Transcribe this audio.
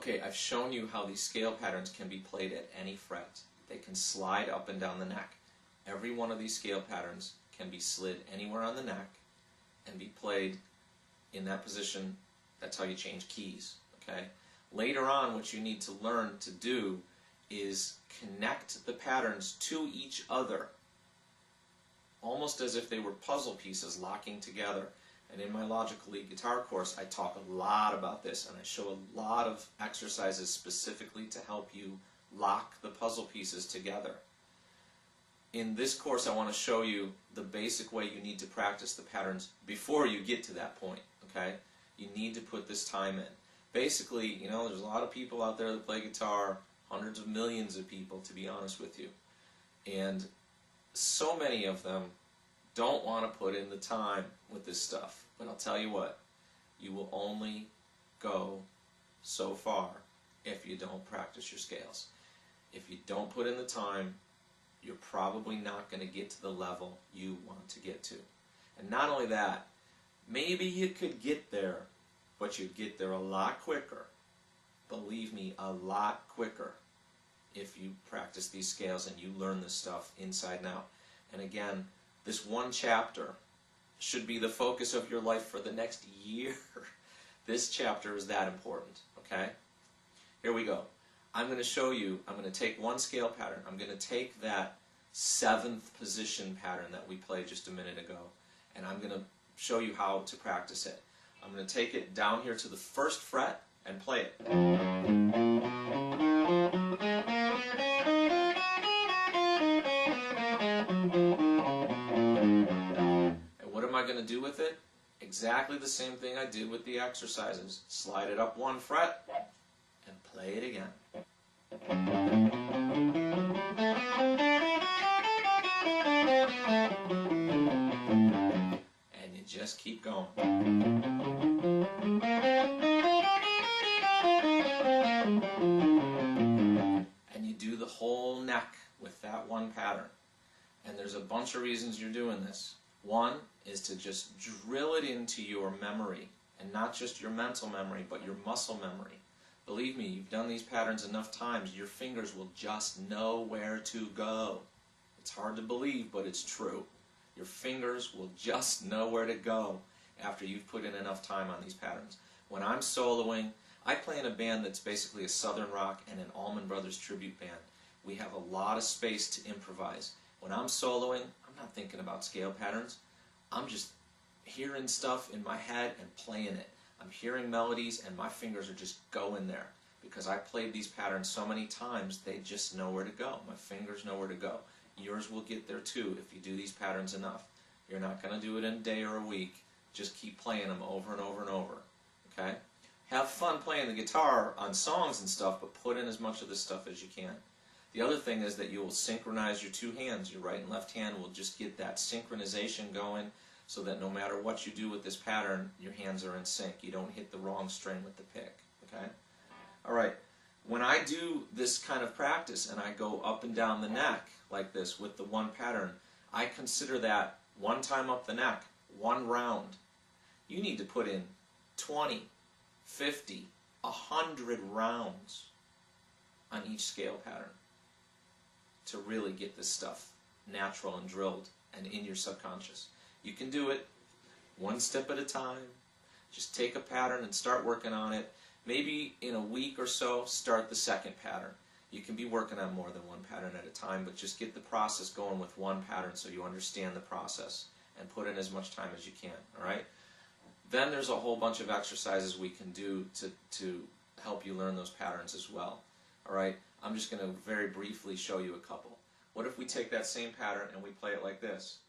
Okay, I've shown you how these scale patterns can be played at any fret. They can slide up and down the neck. Every one of these scale patterns can be slid anywhere on the neck and be played in that position. That's how you change keys. Okay. Later on, what you need to learn to do is connect the patterns to each other, almost as if they were puzzle pieces locking together. And in my Logical Lead guitar course, I talk a lot about this, and I show a lot of exercises specifically to help you lock the puzzle pieces together. In this course, I want to show you the basic way you need to practice the patterns before you get to that point. Okay? You need to put this time in. Basically, you know, there's a lot of people out there that play guitar, hundreds of millions of people, to be honest with you. And so many of them don't want to put in the time with this stuff. But I'll tell you what, you will only go so far if you don't practice your scales. If you don't put in the time, you're probably not going to get to the level you want to get to. And not only that, maybe you could get there, but you'd get there a lot quicker. Believe me, a lot quicker if you practice these scales and you learn this stuff inside and out. And again, this one chapter should be the focus of your life for the next year. This chapter is that important, okay? Here we go. I'm going to show you, I'm going to take one scale pattern. I'm going to take that 7th position pattern that we played just a minute ago, and I'm going to show you how to practice it. I'm going to take it down here to the 1st fret and play it. And what am I going to do with it? Exactly the same thing I did with the exercises. Slide it up 1 fret and play it again. And you just keep going. And you do the whole neck with that one pattern. And there's a bunch of reasons you're doing this. One is to just drill it into your memory, and not just your mental memory, but your muscle memory. Believe me, you've done these patterns enough times, your fingers will just know where to go. It's hard to believe, but it's true. Your fingers will just know where to go after you've put in enough time on these patterns. When I'm soloing, I play in a band that's basically a Southern rock and an Allman Brothers tribute band. We have a lot of space to improvise. When I'm soloing, I'm not thinking about scale patterns. I'm just hearing stuff in my head and playing it. I'm hearing melodies and my fingers are just going there. Because I played these patterns so many times, they just know where to go. My fingers know where to go. Yours will get there too if you do these patterns enough. You're not going to do it in a day or a week. Just keep playing them over and over and over. Okay? Have fun playing the guitar on songs and stuff, but put in as much of this stuff as you can. The other thing is that you will synchronize your two hands. Your right and left hand will just get that synchronization going so that no matter what you do with this pattern, your hands are in sync. You don't hit the wrong string with the pick. Okay? Alright, when I do this kind of practice and I go up and down the neck like this with the one pattern, I consider that one time up the neck, one round. You need to put in 20, 50, 100 rounds on each scale pattern to really get this stuff natural and drilled and in your subconscious. You can do it one step at a time. Just take a pattern and start working on it. Maybe in a week or so, start the 2nd pattern. You can be working on more than one pattern at a time, but just get the process going with one pattern so you understand the process and put in as much time as you can. All right? Then there's a whole bunch of exercises we can do to help you learn those patterns as well. All right? I'm just going to very briefly show you a couple. What if we take that same pattern and we play it like this?